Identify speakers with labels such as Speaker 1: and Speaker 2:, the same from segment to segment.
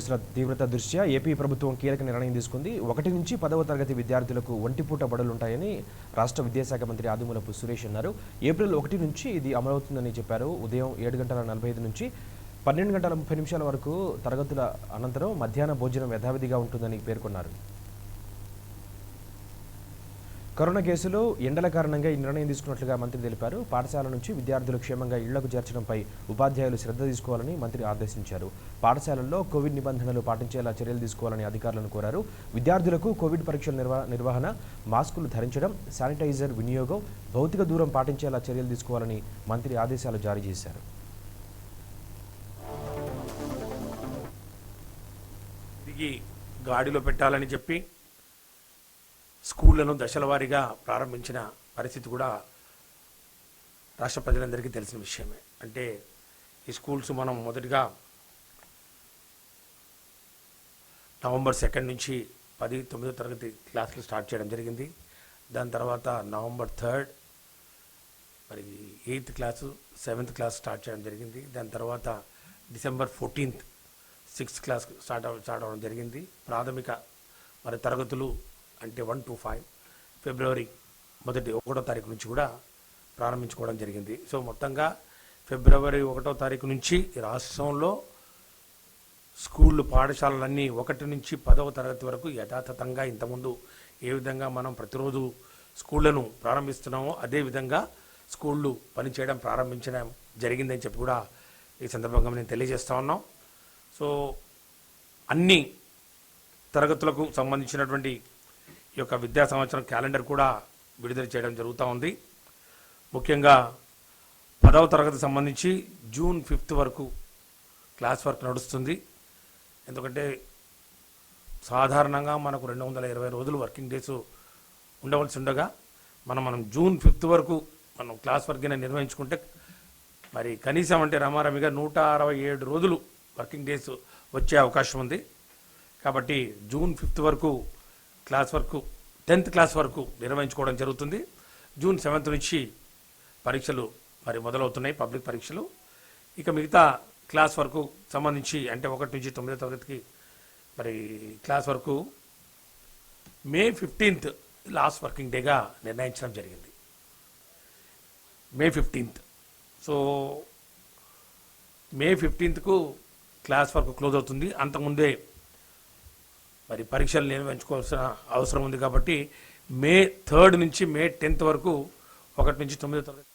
Speaker 1: కేసుల తీవ్రత దృష్ట్యా ఏపీ ప్రభుత్వం కీలక నిర్ణయం తీసుకుంది. 1 నుంచి 10వ తరగతి విద్యార్థులకు ఒంటిపూట బడులుంటాయని రాష్ట్ర విద్యాశాఖ మంత్రి ఆదిమూలపు సురేష్ అన్నారు. ఏప్రిల్ 1 నుంచి ఇది అమలవుతుందని చెప్పారు. ఉదయం 7:45 నుంచి 12:30 వరకు తరగతుల అనంతరం మధ్యాహ్న భోజనం యథావిధిగా ఉంటుందని పేర్కొన్నారు. కరోనా కేసులో ఎండల కారణంగా ఈ నిర్ణయం తీసుకున్నట్లుగా మంత్రి తెలిపారు. పాఠశాల నుంచి విద్యార్థులు క్షేమంగా ఇళ్లకు చేర్చడంపై ఉపాధ్యాయులు శ్రద్ధ తీసుకోవాలని మంత్రి ఆదేశించారు. పాఠశాలల్లో కోవిడ్ నిబంధనలు పాటించేలా చర్యలు తీసుకోవాలని అధికారులను కోరారు. విద్యార్థులకు కోవిడ్ పరీక్షల నిర్వహణ, మాస్కులు ధరించడం, శానిటైజర్ వినియోగం, భౌతిక దూరం పాటించేలా చర్యలు తీసుకోవాలని మంత్రి ఆదేశాలు జారీ చేశారు.
Speaker 2: గాడిలో పెట్టాలని చెప్పి స్కూళ్లను దశల వారీగా ప్రారంభించిన పరిస్థితి కూడా రాష్ట్ర ప్రజలందరికీ తెలిసిన విషయమే. అంటే ఈ స్కూల్స్ మనం మొదటిగా నవంబర్ 2 నుంచి 9వ తరగతి క్లాసులు స్టార్ట్ చేయడం జరిగింది. దాని తర్వాత నవంబర్ 3 మరి 8th class 7th class start చేయడం జరిగింది. దాని తర్వాత December 14th 6th class start అవ్వడం జరిగింది. ప్రాథమిక మరి తరగతులు అంటే 1 to 5 ఫిబ్రవరి 1వ తారీఖు నుంచి కూడా ప్రారంభించుకోవడం జరిగింది. సో మొత్తంగా ఫిబ్రవరి 1వ తారీఖు నుంచి రాష్ట్రంలో స్కూళ్ళు పాఠశాలలన్నీ 1 నుంచి 10వ తరగతి వరకు యథాతథంగా ఇంతకుముందు ఏ విధంగా మనం ప్రతిరోజు స్కూళ్లను ప్రారంభిస్తున్నామో అదేవిధంగా స్కూళ్ళు పనిచేయడం ప్రారంభించడం జరిగిందని చెప్పి కూడా ఈ సందర్భంగా నేను తెలియజేస్తా ఉన్నాం. సో అన్ని తరగతులకు సంబంధించినటువంటి ఈ యొక్క విద్యా సంవత్సరం క్యాలెండర్ కూడా విడుదల చేయడం జరుగుతూ ఉంది. ముఖ్యంగా 10వ తరగతి సంబంధించి జూన్ 5th వరకు క్లాస్ వర్క్ నడుస్తుంది. ఎందుకంటే సాధారణంగా మనకు 220 రోజులు వర్కింగ్ డేస్ ఉండవలసి ఉండగా మనం జూన్ 5th వరకు మనం క్లాస్ వర్క్ నిర్వహించుకుంటే మరి కనీసం అంటే రామారామిగా 167 రోజులు వర్కింగ్ డేస్ వచ్చే అవకాశం ఉంది. కాబట్టి జూన్ 5th వరకు క్లాస్ వరకు 10th క్లాస్ వరకు నిర్వహించుకోవడం జరుగుతుంది. జూన్ 7th నుంచి పరీక్షలు మరి మొదలవుతున్నాయి, పబ్లిక్ పరీక్షలు. ఇక మిగతా క్లాస్ వరకు సంబంధించి అంటే 1 నుంచి 9వ తరగతికి మరి క్లాస్ వరకు మే 15th లాస్ట్ వర్కింగ్ డేగా నిర్ణయించడం జరిగింది. మే 15th. సో మే 15కు క్లాస్ వరకు క్లోజ్ అవుతుంది. అంతకుముందే మరి పరీక్షలు నిర్వహించుకోవాల్సిన అవసరం ఉంది. కాబట్టి మే 3rd నుంచి మే 10th వరకు 1 నుంచి 9వ తరగతి.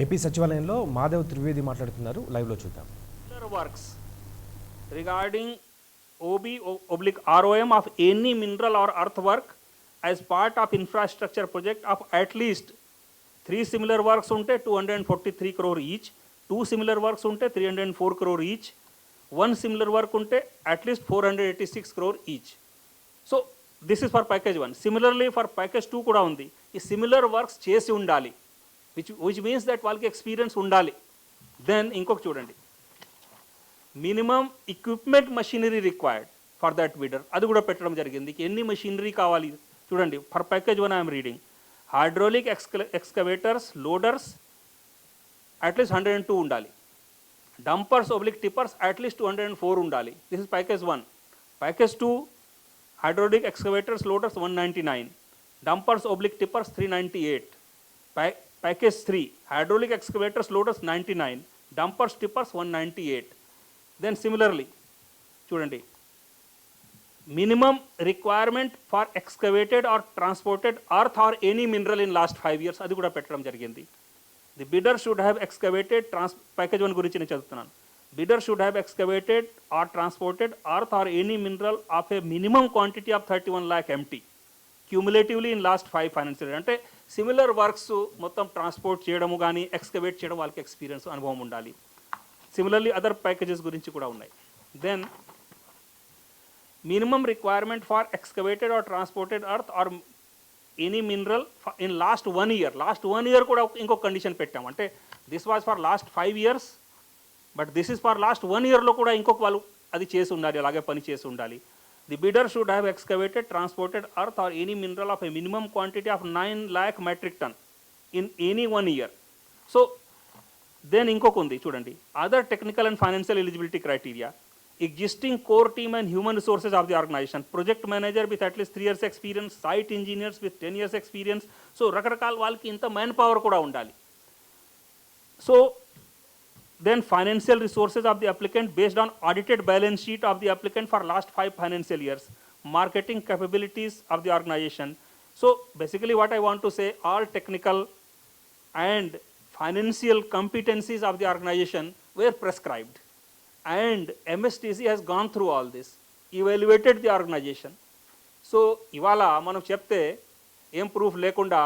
Speaker 1: ఏపీ సచివాలయంలో మాధవ్ త్రివేది మాట్లాడుతున్నారు. లైవ్లో చూద్దాం.
Speaker 3: Works regarding OB/ROM of any mineral or earth work as part of infrastructure project of at least 3 similar works unte 243 crore each, 2 similar works unte 304 crore each, 1 similar work unte at least 486 crore each. So this is for package 1. Similarly for package 2 kuda undi. Ee similar works chesi undali, which means that వాళ్ళకి experience ఉండాలి. Then ఇంకొక చూడండి, minimum equipment machinery required for that bidder, అది కూడా పెట్టడం జరిగింది. ఎన్ని machinery కావాలి చూడండి. For package 1 I'm reading hydraulic excavators, loaders at least 102 ఉండాలి. డంపర్స్/టిప్పర్స్ అట్లీస్ట్ 204 ఉండాలి. This is package 1. Package 2 hydraulic excavators, loaders 199, dumpers tippers 398. Package 3 hydraulic excavators, loaders 99, dumpers, tippers 198. Then similarly చూడండి, minimum requirement for excavated or transported earth or any mineral in last 5 years, అది కూడా పెట్టడం జరిగింది. The bidder should have excavated package 1 గురించి నేను చదువుతున్నాను. Bidder should have excavated or transported earth or any mineral of a minimum quantity of 31 lakh MT cumulatively in last 5 financial year. అంటే similar works మొత్తం transport చేయడము కానీ excavate చేయడం వాళ్ళకి experience, అనుభవం ఉండాలి. సిమిలర్లీ అదర్ ప్యాకేజెస్ గురించి కూడా ఉన్నాయి. Then minimum requirement for excavated or transported earth or any mineral in last 1 year. Last 1 year కూడా ఇంకొక కండిషన్ పెట్టాము. అంటే this was for last 5 years, but this is for last 1 yearలో కూడా ఇంకొక వాళ్ళు అది చేసి ఉండాలి, అలాగే పని చేసి ఉండాలి. The bidder should have excavated, transported earth or any mineral of a minimum quantity of 9 lakh metric ton in any 1 year. So then ఇంకొక ఉంది చూడండి, other technical and financial eligibility criteria, existing core team and human resources of the organization, project manager with at least 3 years experience, site engineers with 10 years experience. So రకరకాల వాళ్ళకి ఇంత man power కూడా ఉండాలి. So then financial resources of the applicant based on audited balance sheet of the applicant for last 5 financial years, marketing capabilities of the organization. So basically what I want to say, all technical and financial competencies of the organization were prescribed. And MSTC has gone through all this, evaluated the organization. So ఇవాళ మనం చెప్తే ఏం proof లేకుండా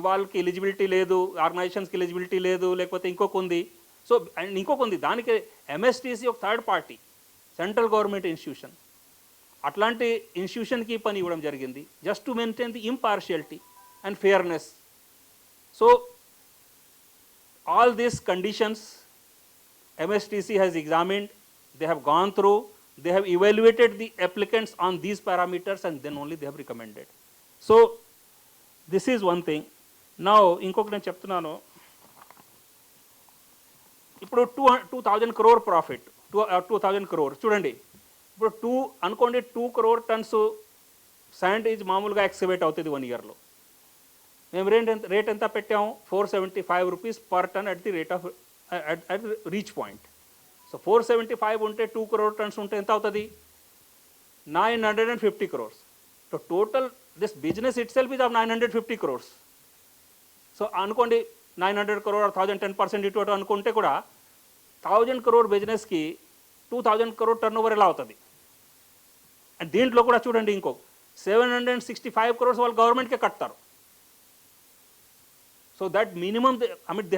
Speaker 3: వాళ్ళకి eligibility లేదు, ఆర్గనైజేషన్స్కి eligibility లేదు, లేకపోతే ఇంకొక ఉంది. సో అండ్ ఇంకొక ఉంది, దానికి ఎంఎస్టీసీ ఒక third party central government institution, అట్లాంటి ఇన్స్టిట్యూషన్కి పని ఇవ్వడం జరిగింది just to maintain the impartiality and fairness. So all these conditions MSTC has examined, they have gone through, they have evaluated the applicants on these parameters and then only they have recommended. So this is one thing. Now ఇంకొక నేను చెప్తున్నాను, ఇప్పుడు 2000 crore profit, 2000 crore చూడండి. ఇప్పుడు అనుకోండి 2 crore tons sand is మామూలుగా excavate అవుతుంది 1 yearలో. మేము రేట్ ఎంత పెట్టాము, 475 rupees per ton at the rate of at reach point. So 475 ఉంటే 2 crore tons ఉంటే ఎంత అవుతుంది, 950 crores. So total this business itself is of 950 crores. So అనుకోండి 900 crore or 1000 10% ఇటు అనుకుంటే కూడా 1000 crore బిజినెస్కి 2000 crore టర్న్ ఓవర్ ఎలా అవుతుంది. అండ్ దీంట్లో కూడా చూడండి ఇంకో 765 crores వాళ్ళు గవర్నమెంట్కే కడతారు. So that minimum they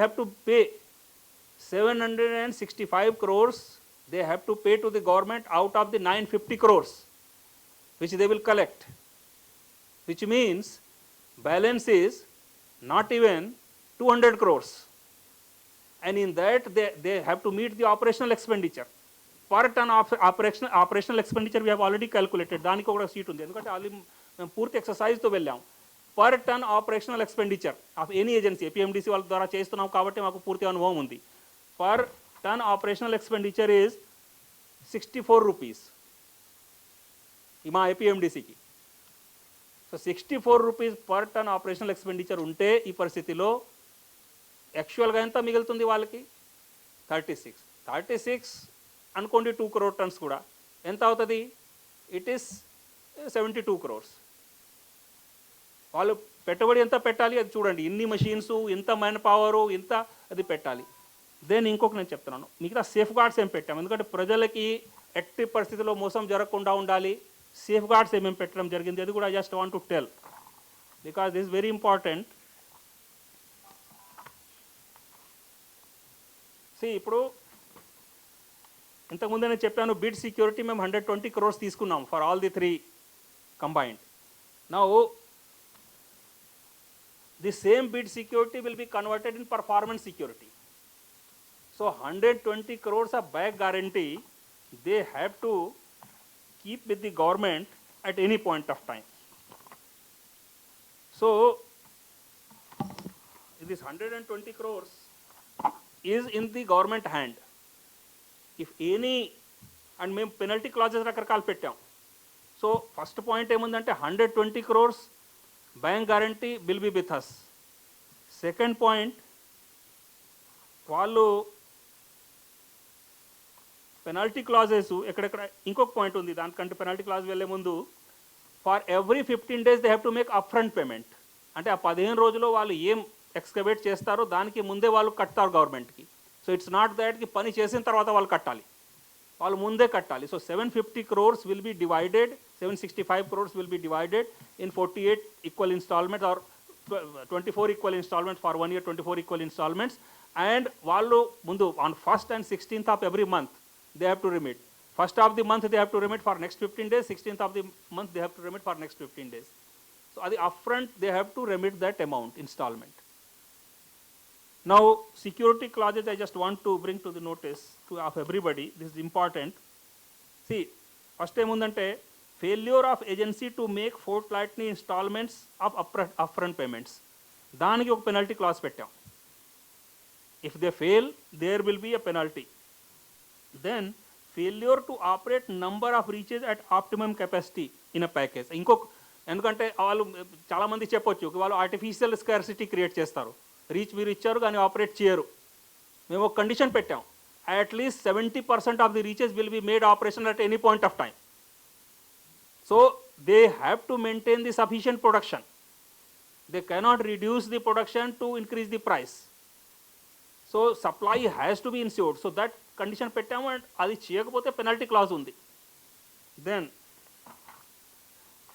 Speaker 3: have to pay 765 crores they have to pay to the government out of the 950 crores which they will collect, which means balance is not even 200 crores. And in that they have to meet the operational expenditure. Per ton of operational expenditure we have already calculated. దానికి ఒక sheet ఉంది, ఎందుకంటే already మేము పూర్తి ఎక్సర్సైజ్తో వెళ్ళాం. Per ton operational expenditure of any agency, APMDC వాళ్ళ ద్వారా చేస్తున్నాం కాబట్టి మాకు పూర్తి అనుభవం ఉంది. Per ton operational expenditure is 64 rupees మా ఏపీఎండిసికి. So 64 rupees per ton operational expenditure ఉంటే ఈ పరిస్థితిలో యాక్చువల్గా ఎంత మిగులుతుంది వాళ్ళకి, 36 అనుకోండి. 2 crore tons కూడా ఎంత అవుతుంది, ఇట్ ఈస్ 72 crores. వాళ్ళు పెట్టుబడి ఎంత పెట్టాలి అది చూడండి, ఇన్ని మషీన్స్, ఇంత మ్యాన్ పవరు, ఇంత అది పెట్టాలి. దెన్ ఇంకొక నేను చెప్తున్నాను, మిగతా సేఫ్ గార్డ్స్ ఏం పెట్టాము, ఎందుకంటే ప్రజలకి ఎట్టి పరిస్థితిలో మోసం జరగకుండా ఉండాలి, సేఫ్ గార్డ్స్ ఏమేమి పెట్టడం జరిగింది అది కూడా just want to tell because this very important. ఇప్పుడు ఇంతకుముందే నేను చెప్పాను బిడ్ సెక్యూరిటీ మేము 120 crores తీసుకున్నాం for all the 3 combined. Now the same bid security will be converted in performance security. So 120 crores of back guarantee they have to keep with the government at any point of time. So this 120 crores is in the government hand. If any, and మేము penalty clauses రకరకాలు పెట్టాం. So first point ఏముందంటే 120 crores bank guarantee will be with us. Second point, వాళ్ళు penalty clauses ఎక్కడెక్కడ ఇంకొక point ఉంది, దానికంటే penalty clause వెళ్ళే ముందు for every 15 days they have to make up front payment. అంటే ఆ 15 రోజుల్లో వాళ్ళు ఏం ఎక్స్కవేట్ చేస్తారో దానికి ముందే వాళ్ళు కట్టారు గవర్నమెంట్కి. సో ఇట్స్ నాట్ దాట్కి పని చేసిన తర్వాత వాళ్ళు కట్టాలి, వాళ్ళు ముందే కట్టాలి. So 750 crores will be divided, 765 crores will be divided in 48 equal installments or 24 equal installments for 1 year, 24 equal installments. And వాళ్ళు ముందు on 1st and 16th of every month they have to remit. 1st of the month they have to remit for next 15 days, 16th of the month they have to remit for next 15 days. So at the upfront they have to remit that amount installment. Now security clauses I just want to bring to the notice of everybody, this is important. See, first ఏముందంటే failure of agency to make fortnightly installments of upfront payments, దానికి ఒక penalty class పెట్టాం. If they fail, there will be a penalty. Then failure to operate number of reaches at optimum capacity in a package. ఎందుకంటే వాళ్ళు చాలామంది చెప్పొచ్చు వాళ్ళు artificial scarcity create చేస్తారు. Reach మీరు ఇచ్చారు కానీ ఆపరేట్ చేయరు. మేము ఒక కండిషన్ పెట్టాం, at least 70% of the reaches will be made operation at any point of time. So they have to maintain the sufficient production. They cannot reduce the production to increase the price. So supply has to be insured. So that condition పెట్టాము, and అది చేయకపోతే penalty clause ఉంది. Then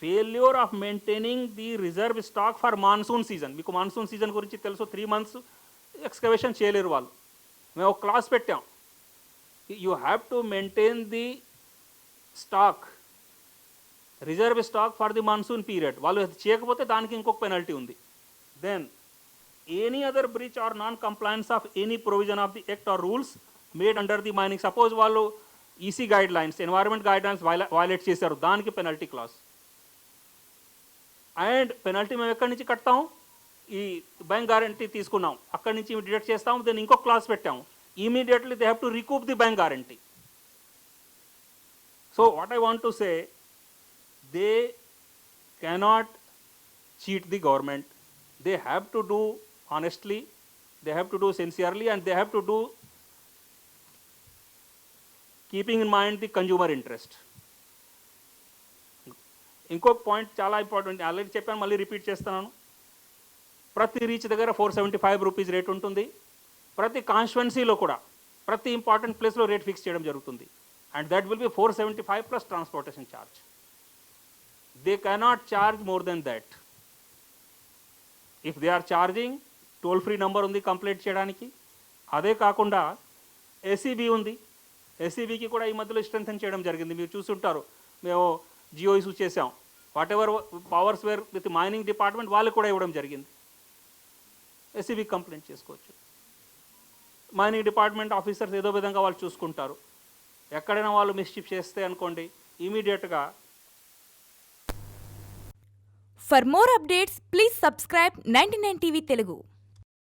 Speaker 3: failure of maintaining the reserve stock for monsoon season. మీకు monsoon season గురించి తెలుసు, 3 months excavation చేయలేరు వాళ్ళు. మేము ఒక క్లాస్ పెట్టాం, you have to maintain the stock, reserve stock for the monsoon period. వాళ్ళు అది చేయకపోతే దానికి ఇంకొక పెనల్టీ ఉంది. Then any other breach or non-compliance of any provision of the act or rules made under the mining. Suppose వాళ్ళు EC guide lines, environment guide lines violate చేశారు, దానికి penalty class. And penalty మేము ఎక్కడి నుంచి కడతాం, ఈ bank guarantee తీసుకున్నాం అక్కడి నుంచి డిడక్ట్ చేస్తాం. దెన్ ఇంకొక క్లాస్ పెట్టాము, immediately they have to recoup the bank guarantee. So what I want to say, they cannot cheat the government. They have to do honestly, they have to do sincerely, and they have to do keeping in mind the consumer interest. ఇంకొక point చాలా important, already చెప్పాను, మళ్ళీ repeat చేస్తున్నాను. ప్రతి reach దగ్గర 475 rupees rate ఉంటుంది. ప్రతి కాన్స్టిట్యున్సీలో కూడా ప్రతి ఇంపార్టెంట్ ప్లేస్లో రేట్ ఫిక్స్ చేయడం జరుగుతుంది. And that will be 475 plus transportation charge. They cannot charge more than that. If they are charging, toll free number ఉంది కంప్లైంట్ చేయడానికి. అదే కాకుండా ఏసీబీ ఉంది. ఏసీబీకి కూడా ఈ మధ్యలో స్ట్రెంథన్ చేయడం జరిగింది. మీరు చూస్తుంటారు, మేము జియో ఇష్యూ చేసాం. Whatever powers were with mining department వాళ్ళకి కూడా ఇవ్వడం జరిగింది. ఏసీబీకి కంప్లైంట్ చేసుకోవచ్చు. మైనింగ్ డిపార్ట్మెంట్ ఆఫీసర్స్ ఏదో విధంగా వాళ్ళు చూసుకుంటారు. ఎక్కడైనా వాళ్ళు మిస్చిఫ్ చేస్తే అనుకోండి, ఇమీడియట్గా.
Speaker 4: For more updates, please subscribe 99 TV Telugu.